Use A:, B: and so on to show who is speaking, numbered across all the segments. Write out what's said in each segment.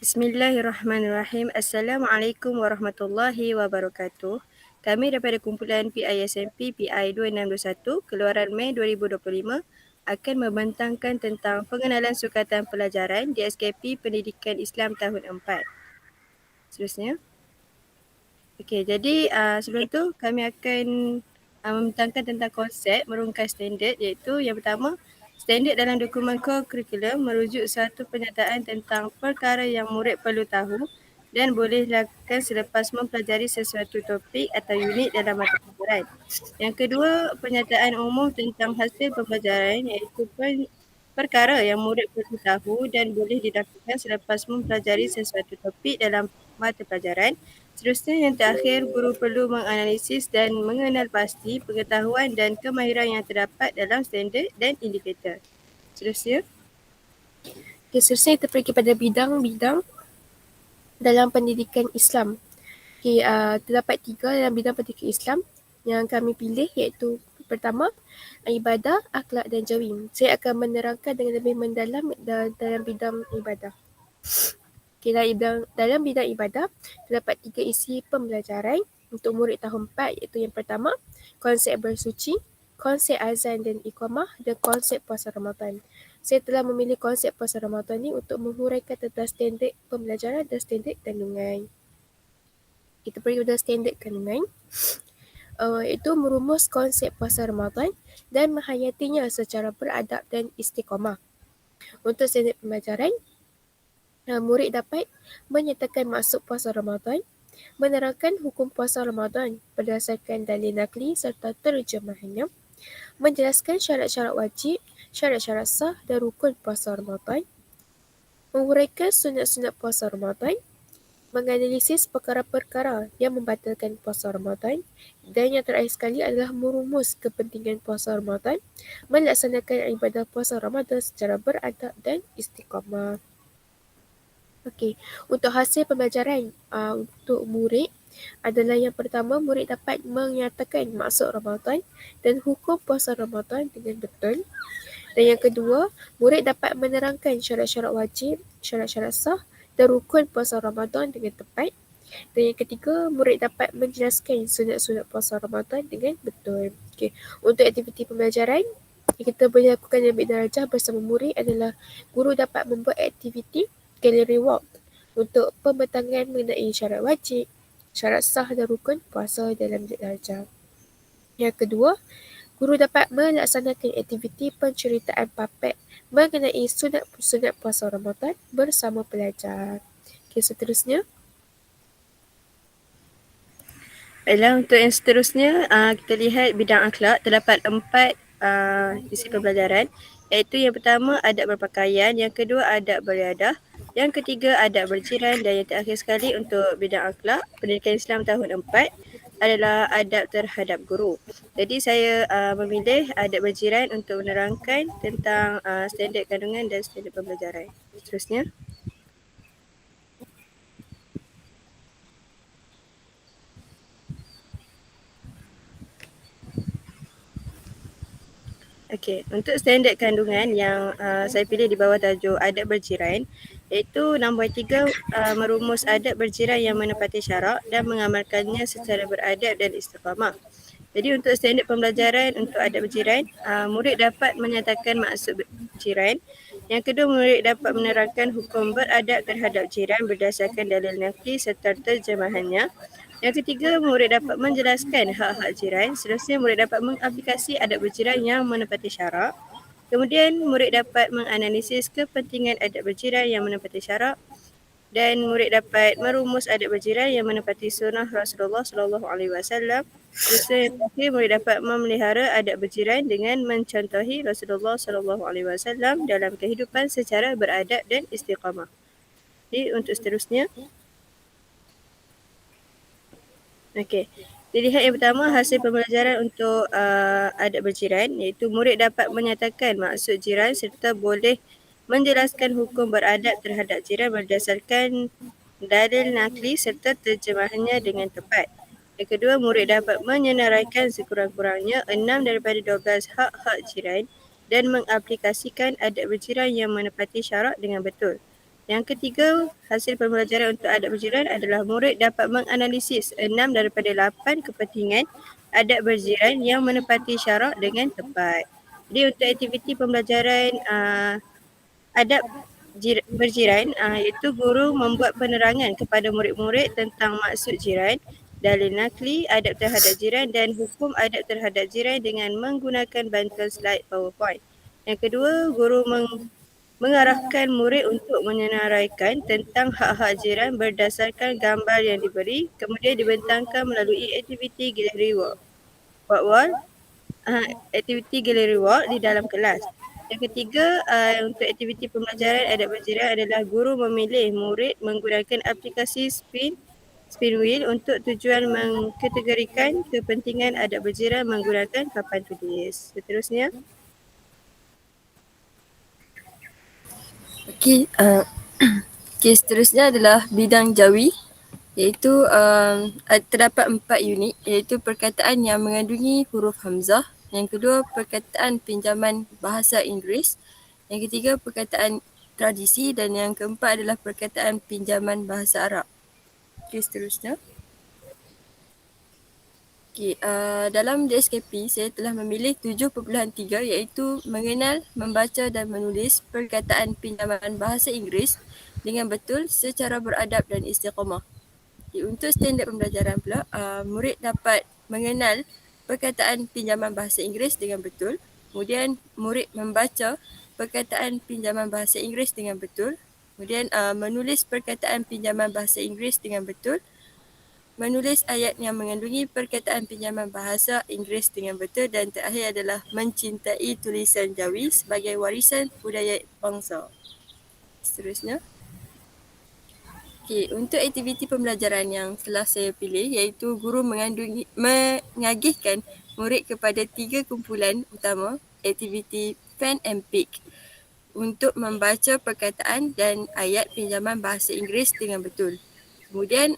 A: Bismillahirrahmanirrahim. Assalamualaikum warahmatullahi wabarakatuh. Kami daripada kumpulan PISMP PI 2621 keluaran Mei 2025 akan membentangkan tentang pengenalan sukatan pelajaran di SKP Pendidikan Islam tahun 4. Seterusnya. Okey, jadi sebelum tu kami akan membentangkan tentang konsep merungkai standard, iaitu yang pertama, standard dalam dokumen kurikulum merujuk suatu pernyataan tentang perkara yang murid perlu tahu dan boleh dilakukan selepas mempelajari sesuatu topik atau unit dalam mata pelajaran. Yang kedua, pernyataan umum tentang hasil pembelajaran, iaitu perkara yang murid perlu tahu dan boleh dilakukan selepas mempelajari sesuatu topik dalam mata pelajaran. Seterusnya, yang terakhir, guru perlu menganalisis dan mengenal pasti pengetahuan dan kemahiran yang terdapat dalam standard dan indikator. Seterusnya.
B: Okay, seterusnya kita pergi pada bidang-bidang dalam pendidikan Islam. Okay, terdapat 3 dalam bidang pendidikan Islam yang kami pilih, iaitu pertama, ibadah, akhlak dan jawim. Saya akan menerangkan dengan lebih mendalam dalam bidang ibadah. Okay, dalam bidang ibadah, terdapat 3 isi pembelajaran untuk murid tahun 4, iaitu yang pertama, konsep bersuci, konsep azan dan iqamah dan konsep puasa Ramadan. Saya telah memilih konsep puasa Ramadan ni untuk menghuraikan tentang standard pembelajaran dan standard kandungan. Kita pergi pada standard kandungan, iaitu merumus konsep puasa Ramadan dan menghayatinya secara beradab dan istiqamah. Untuk standard pembelajaran, murid dapat menyatakan maksud puasa Ramadan, menerangkan hukum puasa Ramadan berdasarkan dalil nakli serta terjemahannya, menjelaskan syarat-syarat wajib, syarat-syarat sah dan rukun puasa Ramadan, menguraikan sunat-sunat puasa Ramadan, menganalisis perkara-perkara yang membatalkan puasa Ramadan, dan yang terakhir sekali adalah merumus kepentingan puasa Ramadan, melaksanakan ibadah puasa Ramadan secara beradab dan istiqamah. Okey, untuk hasil pembelajaran untuk murid adalah yang pertama, murid dapat menyatakan maksud Ramadan dan hukum puasa Ramadan dengan betul. Dan yang kedua, murid dapat menerangkan syarat-syarat wajib, syarat-syarat sah dan rukun puasa Ramadan dengan tepat. Dan yang ketiga, murid dapat menjelaskan sunat-sunat puasa Ramadan dengan betul. Okey, untuk aktiviti pembelajaran yang kita boleh lakukan dalam ambil darjah bersama murid adalah guru dapat membuat aktiviti gallery walk untuk pembentangan mengenai syarat wajib, syarat sah dan rukun puasa dalam darjah. Yang kedua, guru dapat melaksanakan aktiviti penceritaan puppet mengenai sunat-sunat puasa Ramadan bersama pelajar. Okey, seterusnya.
A: Baiklah, untuk yang seterusnya, kita lihat bidang akhlak. Terdapat 4 isi pembelajaran, iaitu yang pertama, adab berpakaian, yang kedua, adab beriadah, yang ketiga, adab berjiran, dan yang terakhir sekali untuk bidang akhlak Pendidikan Islam tahun 4 adalah adab terhadap guru. Jadi saya memilih adab berjiran untuk menerangkan tentang standard kandungan dan standard pembelajaran. Seterusnya. Okey, untuk standard kandungan yang saya pilih di bawah tajuk adab berjiran, iaitu nombor 3, merumus adab berjiran yang menepati syarak dan mengamalkannya secara beradab dan istiqamah. Jadi untuk standard pembelajaran untuk adab berjiran, murid dapat menyatakan maksud jiran. Yang kedua, murid dapat menerangkan hukum beradab terhadap jiran berdasarkan dalil nakli serta terjemahannya. Yang ketiga, murid dapat menjelaskan hak-hak jiran. Seterusnya, murid dapat mengaplikasi adab berjiran yang menepati syarak. Kemudian, murid dapat menganalisis kepentingan adab berjiran yang menepati syarak. Dan murid dapat merumus adab berjiran yang menepati sunnah Rasulullah SAW. Seterusnya, yang terakhir, murid dapat memelihara adab berjiran dengan mencontohi Rasulullah SAW dalam kehidupan secara beradab dan istiqamah. Jadi, untuk seterusnya. Okey, dilihat yang pertama, hasil pembelajaran untuk adab berjiran, iaitu murid dapat menyatakan maksud jiran serta boleh menjelaskan hukum beradab terhadap jiran berdasarkan dalil nakli serta terjemahannya dengan tepat. Yang kedua, murid dapat menyenaraikan sekurang-kurangnya 6 daripada 12 hak-hak jiran dan mengaplikasikan adab berjiran yang menepati syarak dengan betul. Yang ketiga, hasil pembelajaran untuk adab berjiran adalah murid dapat menganalisis 6 daripada 8 kepentingan adab berjiran yang menepati syarak dengan tepat. Jadi untuk aktiviti pembelajaran adab berjiran, iaitu guru membuat penerangan kepada murid-murid tentang maksud jiran, dalil nakli, adab terhadap jiran dan hukum adab terhadap jiran dengan menggunakan bantuan slide PowerPoint. Yang kedua, guru mengarahkan murid untuk menyenaraikan tentang hak-hak jiran berdasarkan gambar yang diberi, kemudian dibentangkan melalui aktiviti galeri wall, aktiviti galeri wall di dalam kelas. Yang ketiga, untuk aktiviti pembelajaran adab berjiran adalah guru memilih murid menggunakan aplikasi spin wheel untuk tujuan mengkategorikan kepentingan adab berjiran menggunakan papan tulis. Seterusnya,
C: Okey, kes seterusnya adalah bidang jawi, iaitu terdapat 4 unit, iaitu perkataan yang mengandungi huruf hamzah, yang kedua perkataan pinjaman bahasa Inggeris, yang ketiga perkataan tradisi dan yang keempat adalah perkataan pinjaman bahasa Arab. Okey, seterusnya. Okay, dalam DSKP saya telah memilih 7.3 iaitu mengenal, membaca dan menulis perkataan pinjaman bahasa Inggeris dengan betul secara beradab dan istiqamah. Okay, untuk standard pembelajaran pula, murid dapat mengenal perkataan pinjaman bahasa Inggeris dengan betul, kemudian murid membaca perkataan pinjaman bahasa Inggeris dengan betul, kemudian menulis perkataan pinjaman bahasa Inggeris dengan betul, menulis ayat yang mengandungi perkataan pinjaman bahasa Inggeris dengan betul dan terakhir adalah mencintai tulisan Jawi sebagai warisan budaya bangsa. Seterusnya. Okay, untuk aktiviti pembelajaran yang telah saya pilih iaitu guru mengagihkan murid kepada 3 kumpulan utama, aktiviti pen and pick untuk membaca perkataan dan ayat pinjaman bahasa Inggeris dengan betul. Kemudian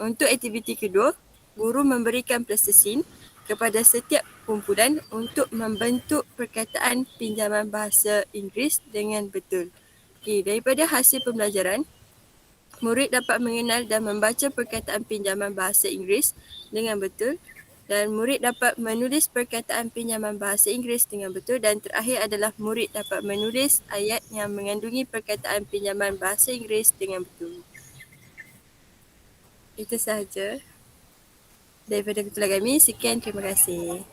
C: untuk aktiviti kedua, guru memberikan pelesesin kepada setiap kumpulan untuk membentuk perkataan pinjaman bahasa Inggeris dengan betul. Okay, daripada hasil pembelajaran, murid dapat mengenal dan membaca perkataan pinjaman bahasa Inggeris dengan betul dan murid dapat menulis perkataan pinjaman bahasa Inggeris dengan betul dan terakhir adalah murid dapat menulis ayat yang mengandungi perkataan pinjaman bahasa Inggeris dengan betul. Itu sahaja daripada ketua kami. Sekian, terima kasih.